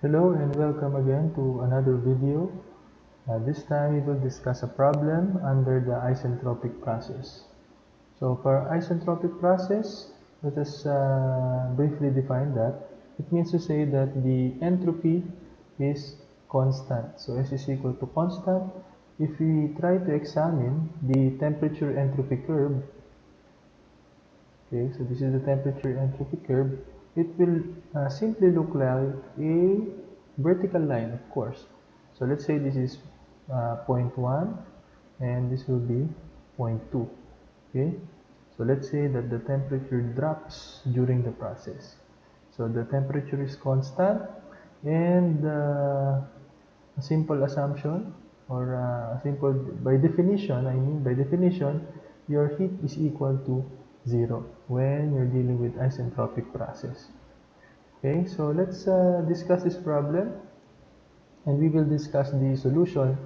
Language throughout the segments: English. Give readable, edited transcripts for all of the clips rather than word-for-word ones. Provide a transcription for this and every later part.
Hello and welcome again to another video. This time we will discuss a problem under the isentropic process. So for isentropic process, let us briefly define that. It means to say that the entropy is constant. So S is equal to constant. If we try to examine the temperature entropy curve, okay, so this is the temperature entropy curve, it will simply look like a vertical line, of course. So let's say this is point 1 and this will be point 2. Okay, so let's say that the temperature drops during the process. So the temperature is constant, and a simple assumption, or a simple, by definition, by definition, your heat is equal to 0 when you're dealing with isentropic process. Okay, so let's discuss this problem, and we will discuss the solution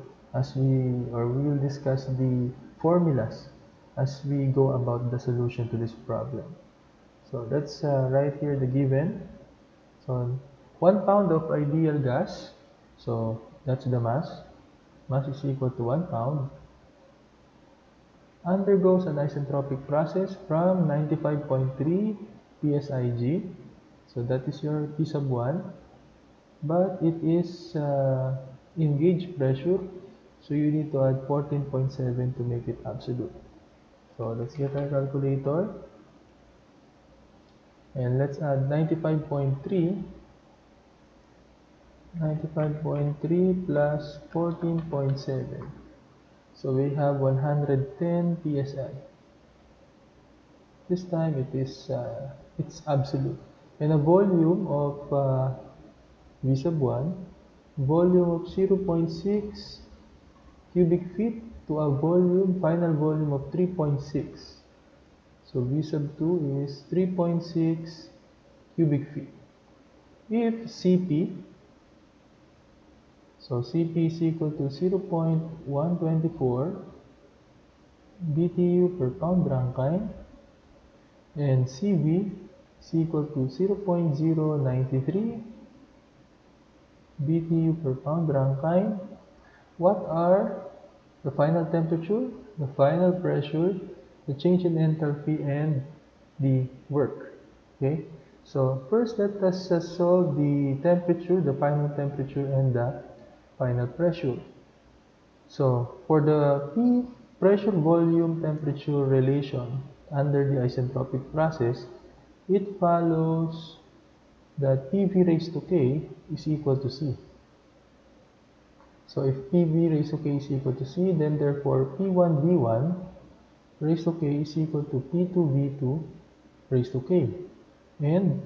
we will discuss the formulas as we go about the solution to this problem. So let's write here the given. So 1 pound of ideal gas, so that's the mass. Mass is equal to 1 pound, undergoes an isentropic process from 95.3 psig, so that is your P sub 1, but it is in gauge pressure, so you need to add 14.7 to make it absolute. So let's get our calculator, and let's add 95.3 plus 14.7. So we have 110 psi. This time it's absolute. And a volume of V sub 1, volume of 0.6 cubic feet to a final volume of 3.6. So V sub 2 is 3.6 cubic feet. If Cp, so Cp is equal to 0.124 BTU per pound Rankine, and Cv is equal to 0.093 BTU per pound Rankine. What are the final temperature, the final pressure, the change in enthalpy, and the work? Okay, so first let us solve the temperature, the final temperature, and the final pressure. So for the P pressure volume temperature relation under the isentropic process, it follows that PV raised to K is equal to C. So if PV raised to K is equal to C, then therefore P1V1 raised to K is equal to P2V2 raised to K. And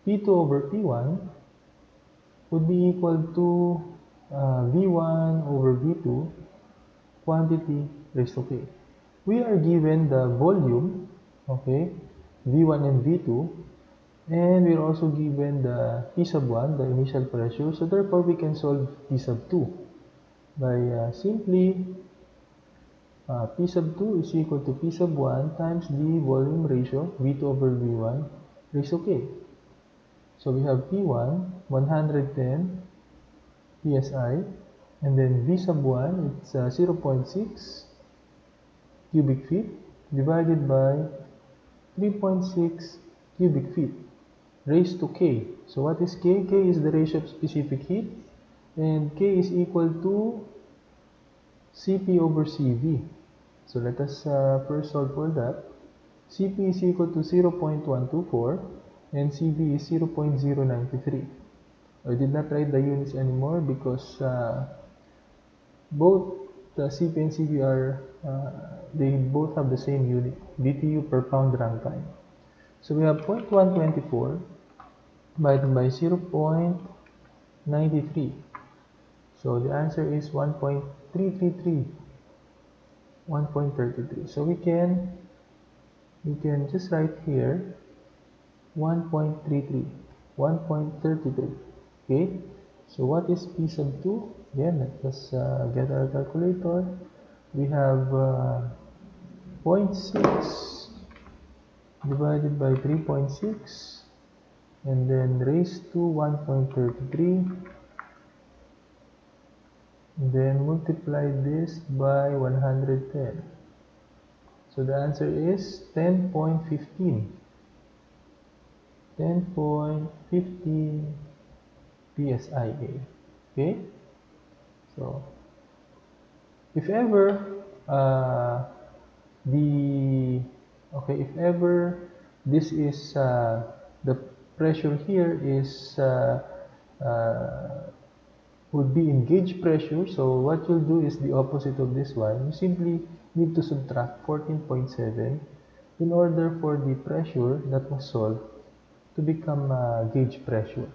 P2 over P1 would be equal to V1 over V2 quantity raised to K. We are given the volume, okay, V1 and V2, and we're also given the P sub 1, the initial pressure, so therefore we can solve P sub 2 by simply P sub 2 is equal to P sub 1 times the volume ratio, V2 over V1 raised to K. So we have P1, 110 psi, and then V sub 1, it's 0.6 cubic feet divided by 3.6 cubic feet raised to K. So what is K? K is the ratio of specific heat, and K is equal to Cp over Cv. So let us first solve for that. Cp is equal to 0.124 and Cv is 0.093. I did not write the units anymore because both the Cp and Cv are they both have the same unit, BTU per pound Rankine. So we have 0.124 divided by 0.93. So the answer is 1.333. 1.33. So we can just write here 1.33, 1.33. Okay. So what is P sub 2? Again, let us get our calculator. We have 0.6 divided by 3.6, and then raised to 1.33, then multiply this by 110. So the answer is 10.15. 10.15 psia. Okay? So if ever the if ever this is the pressure here is would be in gauge pressure, so what you'll do is the opposite of this one. You simply need to subtract 14.7 in order for the pressure that was solved to become gauge pressure.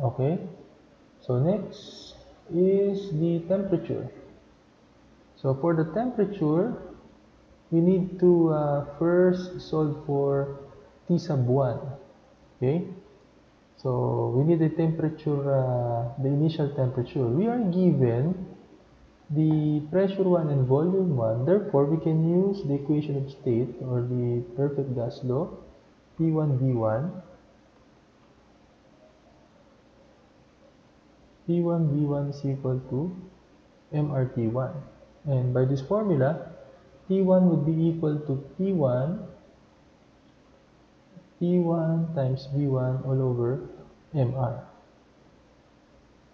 Okay, so next is the temperature. So for the temperature, we need to first solve for T sub 1. Okay, so we need the temperature, the initial temperature. We are given the pressure 1 and volume 1. Therefore, we can use the equation of state or the perfect gas law, P1 V1. P1 V1 is equal to mRT1. And by this formula, T1 would be equal to P1 times V1 all over mR.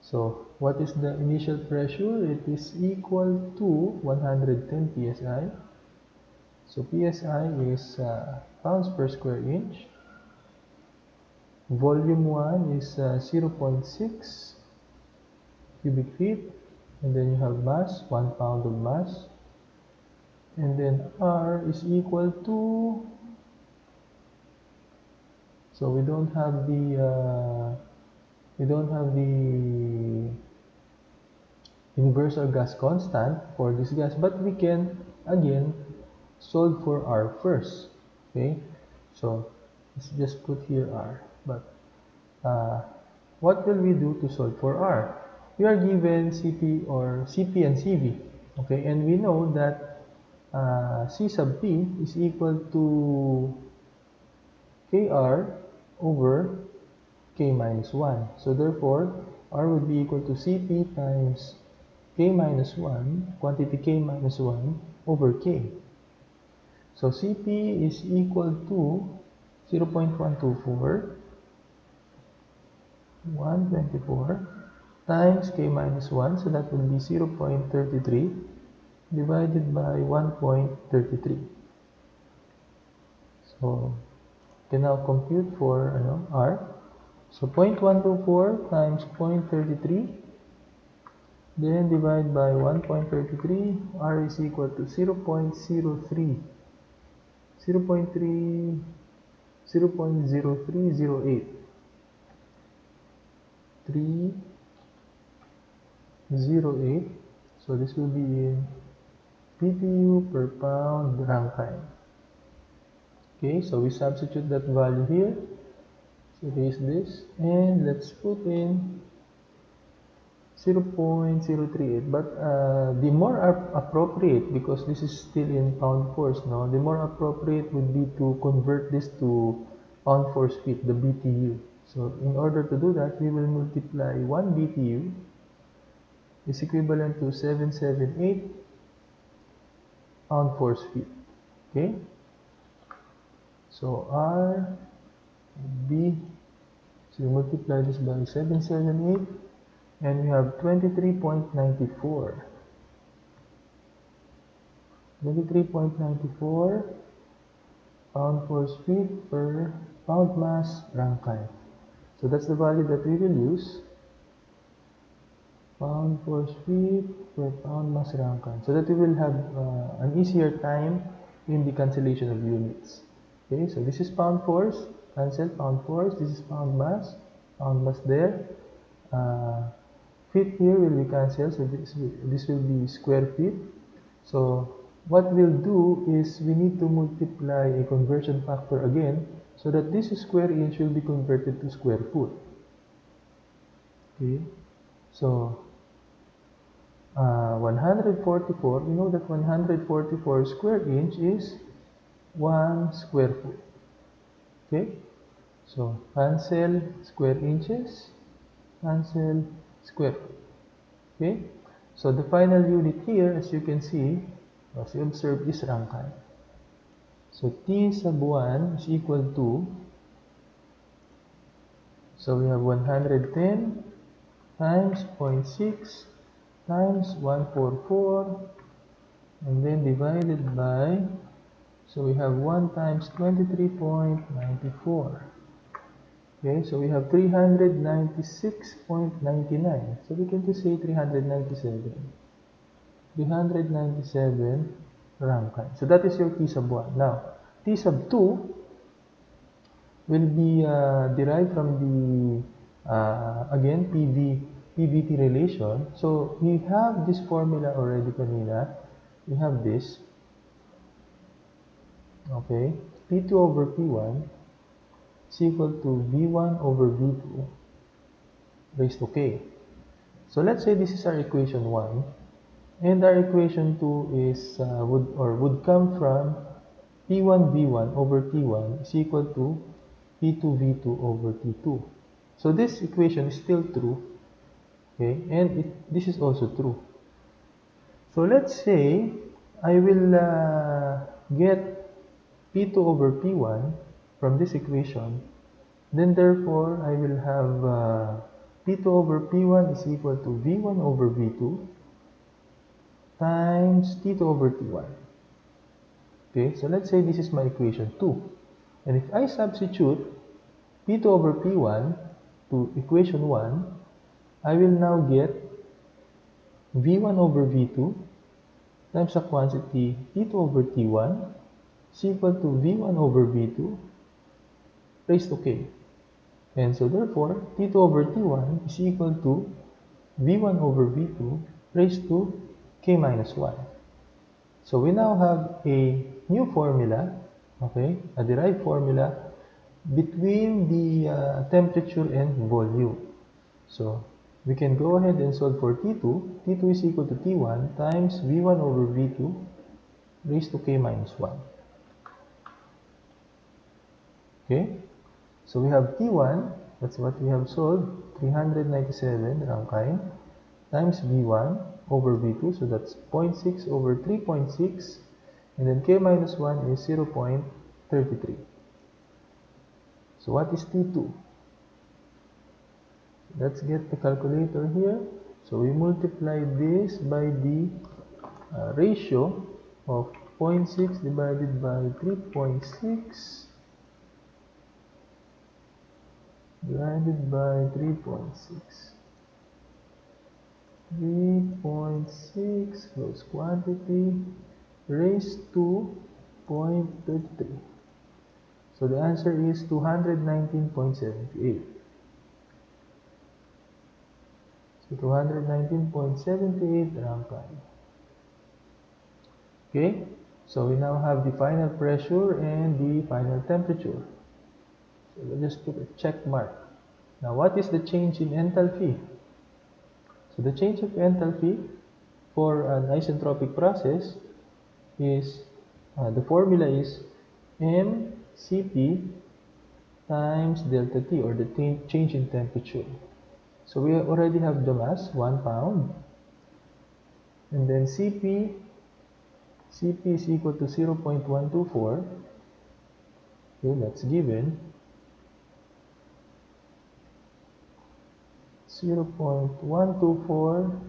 So what is the initial pressure? It is equal to 110 psi. So psi is pounds per square inch. Volume 1 is 0.6 cubic feet. And then you have mass, 1 pound of mass. And then R is equal to, so we don't have the universal gas constant for this gas, but we can again solve for R first. Okay, so let's just put here R. But what will we do to solve for R? We are given Cp or Cp and Cv. Okay, and we know that C sub P is equal to Kr over K minus 1. So therefore, R would be equal to Cp times K minus 1, quantity K minus 1 over K. So Cp is equal to 0.124 times K minus 1, so that will be 0.33 divided by 1.33. So you can now compute for R. So 0.124 times 0.33, then divide by 1.33, R is equal to 0.03, 0.0308, 308. So this will be in BTU per pound Rankine. Okay, so we substitute that value here. So erase this and let's put in 0.038. But the more appropriate, because this is still in pound force now, the more appropriate would be to convert this to pound force feet, the BTU. So in order to do that, we will multiply 1 BTU is equivalent to 778 pound force feet. Okay, so R B, so we multiply this by 778 and we have 23.94 pound force feet per pound mass Rankine. So that's the value that we will use, pound force feet per pound mass Rankine, so that we will have an easier time in the cancellation of units. Okay, so this is pound force, cancel pound force, this is pound mass there. Feet here will be cancelled, so this will be square feet. So what we'll do is we need to multiply a conversion factor again so that this square inch will be converted to square foot. Okay, so 144, we know that 144 square inch is 1 square foot. Okay, so cancel square inches, cancel square foot. Okay, so the final unit here, as you can see, as you observe, is Rankine. So T sub 1 is equal to, so we have 110 times 0.6 times 144, and then divided by, so we have 1 times 23.94. Okay, so we have 396.99. So we can just say 397. 397 Rankine. So that is your T sub 1. Now, T sub 2 will be derived from the, again, PVT relation. So we have this formula already kanina. We have this. Okay, P2 over P1 is equal to V1 over V2 raised to K. So let's say this is our equation 1. And our equation 2 is would come from P1 V1 over T1 is equal to P2 V2 over T2. So this equation is still true, okay, and this is also true. So let's say I will get P2 over P1 from this equation. Then therefore I will have P2 over P1 is equal to V1 over V2 times T2 over T1. Okay, so let's say this is my equation 2. And if I substitute P2 over P1 to equation 1, I will now get V1 over V2 times the quantity T2 over T1 is equal to V1 over V2 raised to K. And so therefore, T2 over T1 is equal to V1 over V2 raised to K minus 1. So we now have a new formula, okay, a derived formula between the temperature and volume. So we can go ahead and solve for T2. T2 is equal to T1 times V1 over V2 raised to K minus 1. Okay, so we have T1, that's what we have solved, 397 Rankine, times V1 over V2, so that's 0.6 over 3.6, and then K minus 1 is 0.33. So what is T2? Let's get the calculator here. So we multiply this by the ratio of 0.6 divided by 3.6 divided by 3.6. 3.6 close quantity raised to 0.33. So the answer is 219.78. So 219.78 Rankine. Okay, so we now have the final pressure and the final temperature. So we'll just put a check mark. Now what is the change in enthalpy? So the change of enthalpy for an isentropic process is, the formula is mCp times delta T, or the change in temperature. So we already have the mass, 1 pound, and then Cp is equal to 0.124. Okay, that's given. 0.124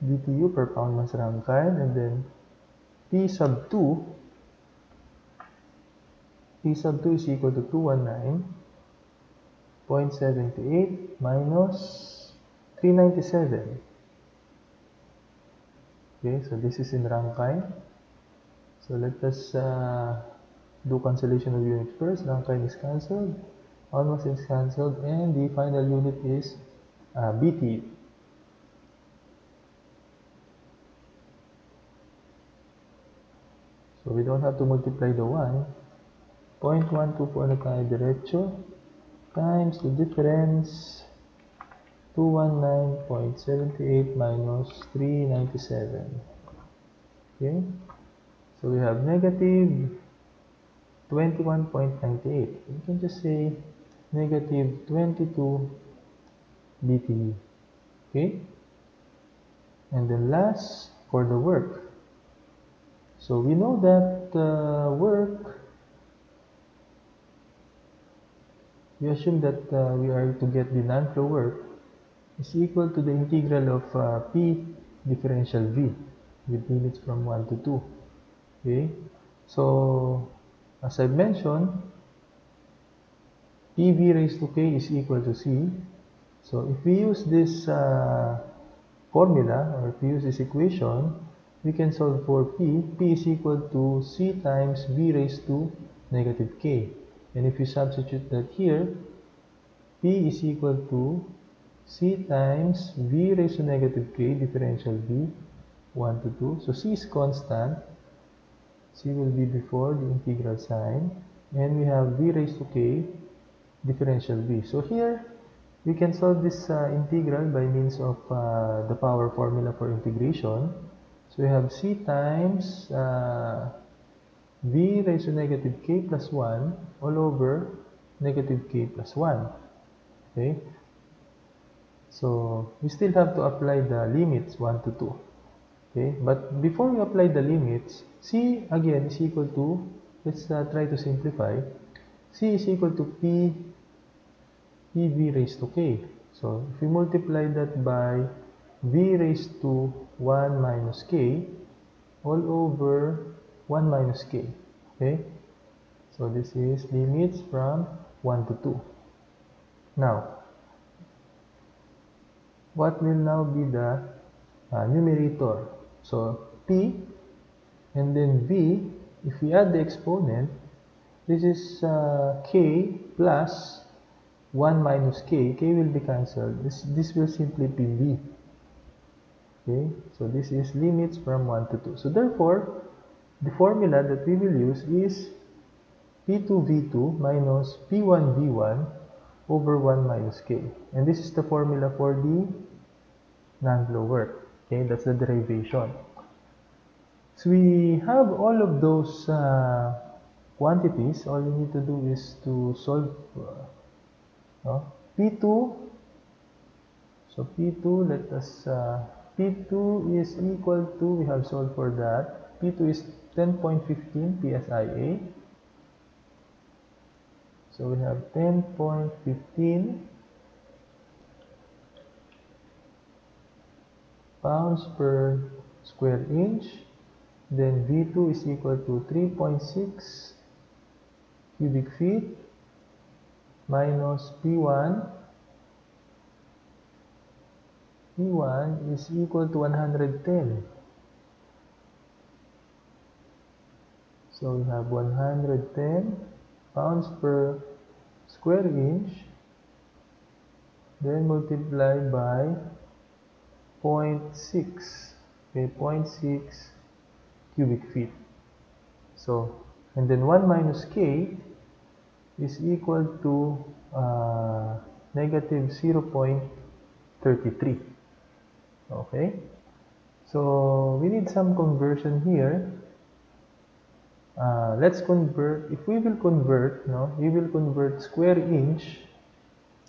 BTU per pound mass Rankine, and then T sub 2 is equal to 219.78 minus 397. Okay, so this is in Rankine. So let us do cancellation of units first. Rankine is cancelled, almost is cancelled, and the final unit is BTU. So we don't have to multiply the 1. 0.124 na tayo diretso times the difference, 219.78 minus 397. Okay, So we have negative 21.98. We can just say negative 22 BTU. Okay? And then last, for the work. So we know that work, we assume that we are to get the non-flow work is equal to the integral of P differential V with limits from 1 to 2. Okay? So, as I mentioned, PV raised to K is equal to C. So, if we use this formula, or if we use this equation, we can solve for P. P is equal to C times V raised to negative K. And if we substitute that here, P is equal to C times V raised to negative K differential V 1 to 2. So C is constant. C will be before the integral sign. And we have V raised to K differential V. So here, we can solve this integral by means of the power formula for integration. So we have C times V raised to negative K plus 1 all over negative K plus 1. Okay? So we still have to apply the limits 1 to 2. Okay? But before we apply the limits, C again is equal to, let's try to simplify. C is equal to PV raised to K. So if we multiply that by V raised to 1 minus K all over 1 minus K. Okay? So this is limits from 1 to 2. Now, what will now be the numerator? So P and then V, if we add the exponent, this is K plus 1 minus K. K will be cancelled. This will simply be V. Okay, so this is limits from 1 to 2. So therefore, the formula that we will use is P2V2 minus P1V1 over 1 minus K. And this is the formula for the non-flow work. Okay, that's the derivation. So we have all of those quantities. All we need to do is to solve P2. So P2, let us, P2 is equal to, we have solved for that. P2 is 10.15 psia. So we have 10.15 pounds per square inch. Then V2 is equal to 3.6 cubic feet minus P1. P1 is equal to 110. So we have 110 pounds per square inch, then multiplied by 0.6, okay, 0.6 cubic feet. So, and then 1 minus K is equal to negative 0.33. Okay, so we need some conversion here. Let's convert. If we will convert, we will convert square inch.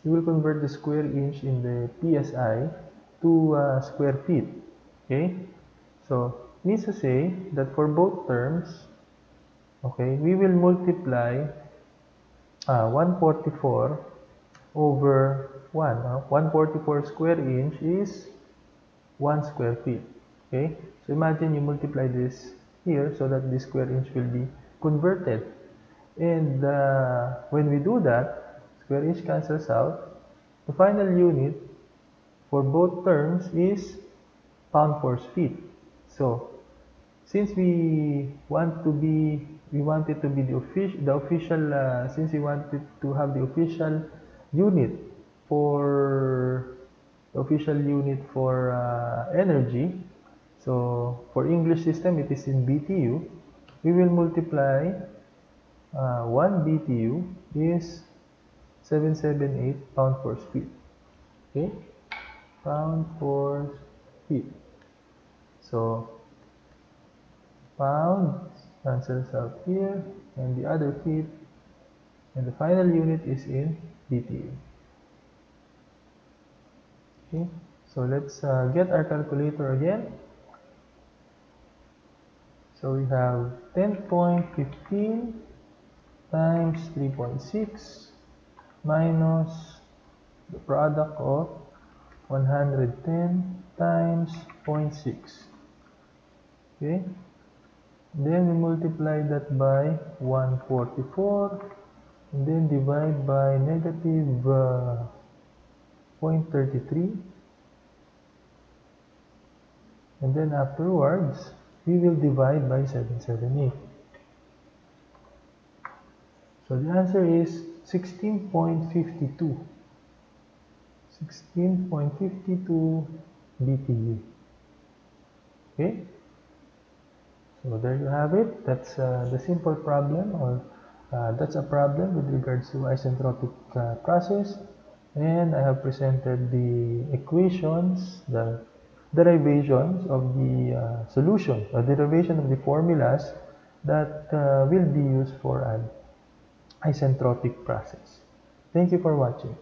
We will convert the square inch in the psi to square feet. Okay, so means to say that for both terms, okay, we will multiply 144 over 1. 144 square inch is 1 square feet. Okay, so imagine you multiply this here so that this square inch will be converted. And when we do that, square inch cancels out. The final unit for both terms is pound force feet. So since we want it to be the official, since we wanted to have the official unit for energy. So for English system, it is in BTU. We will multiply 1 BTU is 778 pound force feet. Okay, pound force feet. So pound cancels out here, and the other feet, and the final unit is in BTU. Okay, so let's get our calculator again. So we have 10.15 times 3.6 minus the product of 110 times 0.6. Okay, then we multiply that by 144, and then divide by negative 0.33, and then afterwards we will divide by 778. So the answer is 16.52. 16.52 BTU. Okay, so there you have it. That's the simple problem, or that's a problem with regards to isentropic process. And I have presented the equations, the derivations of the solution, or derivation of the formulas that will be used for an isentropic process. Thank you for watching.